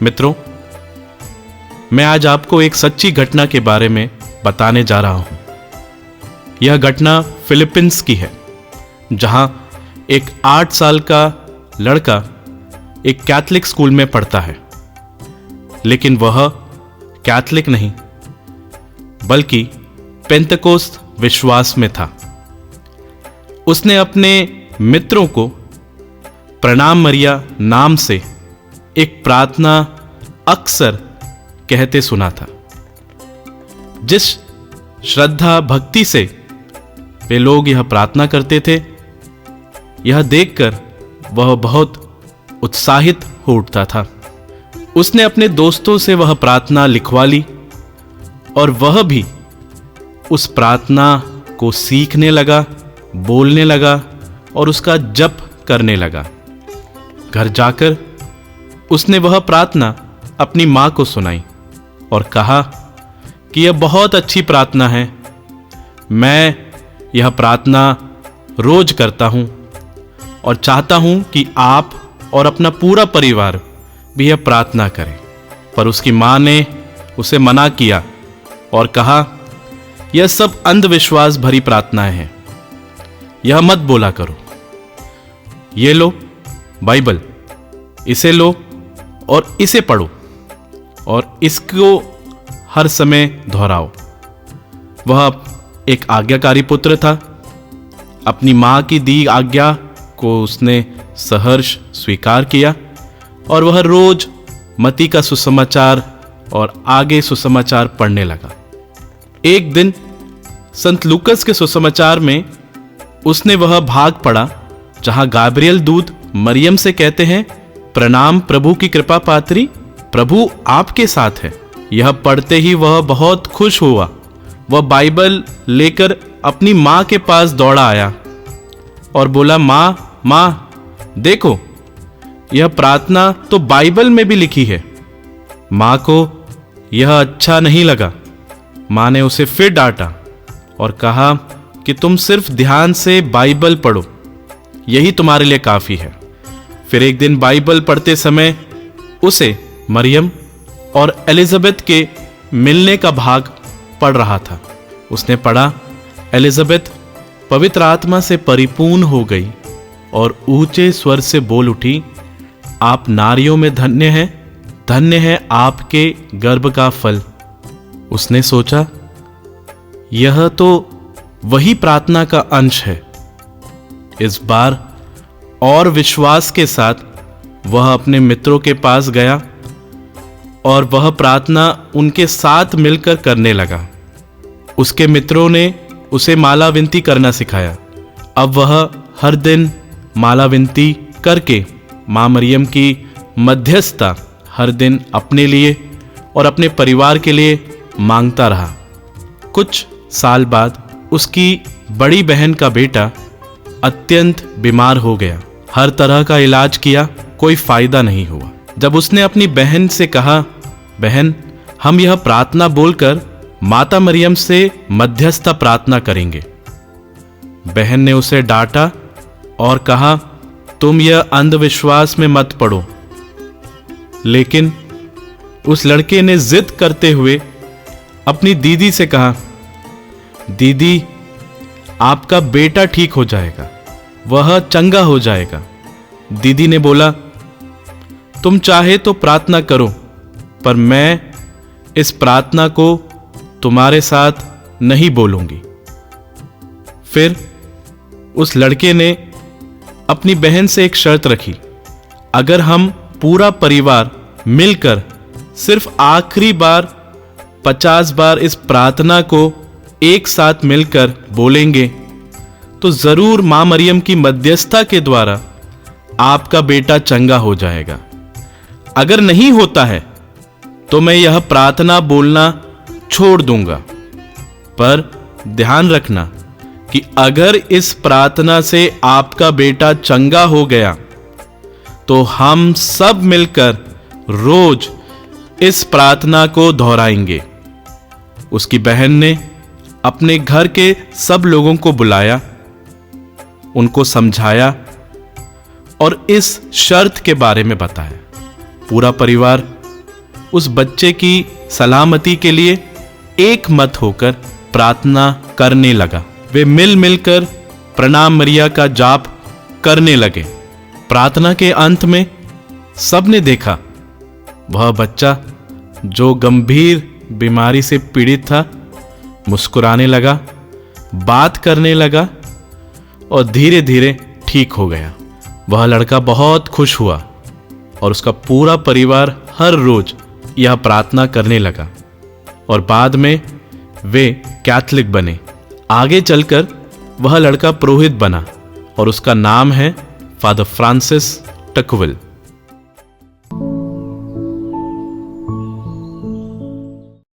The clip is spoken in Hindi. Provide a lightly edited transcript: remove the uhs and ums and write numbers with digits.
मित्रों, मैं आज आपको एक सच्ची घटना के बारे में बताने जा रहा हूं। यह घटना फिलीपींस की है, जहां एक 8 साल का लड़का एक कैथलिक स्कूल में पढ़ता है, लेकिन वह कैथलिक नहीं बल्कि पेंतेकोस्त विश्वास में था। उसने अपने मित्रों को प्रणाम मरिया नाम से एक प्रार्थना अक्सर कहते सुना था। जिस श्रद्धा भक्ति से वे लोग यह प्रार्थना करते थे, यह देखकर वह बहुत उत्साहित हो उठता था। उसने अपने दोस्तों से वह प्रार्थना लिखवा ली और वह भी उस प्रार्थना को सीखने लगा, बोलने लगा और उसका जप करने लगा। घर जाकर उसने वह प्रार्थना अपनी मां को सुनाई और कहा कि यह बहुत अच्छी प्रार्थना है, मैं यह प्रार्थना रोज करता हूं और चाहता हूं कि आप और अपना पूरा परिवार भी यह प्रार्थना करें। पर उसकी मां ने उसे मना किया और कहा, यह सब अंधविश्वास भरी प्रार्थनाएं हैं, यह मत बोला करो। ये लो बाइबल, इसे लो और इसे पढ़ो और इसको हर समय दोहराओ। वह एक आज्ञाकारी पुत्र था। अपनी मां की दी आज्ञा को उसने सहर्ष स्वीकार किया और वह रोज मत्ती का सुसमाचार और आगे सुसमाचार पढ़ने लगा। एक दिन संत लूकस के सुसमाचार में उसने वह भाग पढ़ा जहां गाब्रियल दूत मरियम से कहते हैं, प्रणाम प्रभु की कृपा पात्री, प्रभु आपके साथ है। यह पढ़ते ही वह बहुत खुश हुआ। वह बाइबल लेकर अपनी मां के पास दौड़ा आया और बोला, मां देखो, यह प्रार्थना तो बाइबल में भी लिखी है। मां को यह अच्छा नहीं लगा। मां ने उसे फिर डांटा और कहा कि तुम सिर्फ ध्यान से बाइबल पढ़ो, यही तुम्हारे लिए काफी है। फिर एक दिन बाइबल पढ़ते समय उसे मरियम और एलिजाबेथ के मिलने का भाग पढ़ रहा था। उसने पढ़ा, एलिजाबेथ पवित्र आत्मा से परिपूर्ण हो गई और ऊंचे स्वर से बोल उठी, आप नारियों में धन्य है आपके गर्भ का फल। उसने सोचा, यह तो वही प्रार्थना का अंश है। इस बार और विश्वास के साथ वह अपने मित्रों के पास गया और वह प्रार्थना उनके साथ मिलकर करने लगा। उसके मित्रों ने उसे माला विनती करना सिखाया। अब वह हर दिन माला विनती करके मां मरियम की मध्यस्थता हर दिन अपने लिए और अपने परिवार के लिए मांगता रहा। कुछ साल बाद उसकी बड़ी बहन का बेटा अत्यंत बीमार हो गया। हर तरह का इलाज किया, कोई फायदा नहीं हुआ। जब उसने अपनी बहन से कहा, बहन हम यह प्रार्थना बोलकर माता मरियम से मध्यस्थता प्रार्थना करेंगे, बहन ने उसे डांटा और कहा, तुम यह अंधविश्वास में मत पड़ो। लेकिन उस लड़के ने जिद करते हुए अपनी दीदी से कहा, दीदी आपका बेटा ठीक हो जाएगा, वह चंगा हो जाएगा। दीदी ने बोला, तुम चाहे तो प्रार्थना करो, पर मैं इस प्रार्थना को तुम्हारे साथ नहीं बोलूंगी। फिर उस लड़के ने अपनी बहन से एक शर्त रखी, अगर हम पूरा परिवार मिलकर सिर्फ आखिरी बार 50 बार इस प्रार्थना को एक साथ मिलकर बोलेंगे तो जरूर मां मरियम की मध्यस्थता के द्वारा आपका बेटा चंगा हो जाएगा। अगर नहीं होता है तो मैं यह प्रार्थना बोलना छोड़ दूंगा। पर ध्यान रखना कि अगर इस प्रार्थना से आपका बेटा चंगा हो गया तो हम सब मिलकर रोज इस प्रार्थना को दोहराएंगे। उसकी बहन ने अपने घर के सब लोगों को बुलाया, उनको समझाया और इस शर्त के बारे में बताया। पूरा परिवार उस बच्चे की सलामती के लिए एक मत होकर प्रार्थना करने लगा। वे मिल मिलकर प्रणाम मरिया का जाप करने लगे। प्रार्थना के अंत में सबने देखा वह बच्चा जो गंभीर बीमारी से पीड़ित था मुस्कुराने लगा, बात करने लगा और धीरे धीरे ठीक हो गया। वह लड़का बहुत खुश हुआ और उसका पूरा परिवार हर रोज यह प्रार्थना करने लगा और बाद में वे कैथलिक बने। आगे चलकर वह लड़का पुरोहित बना और उसका नाम है फादर फ्रांसिस टकविल।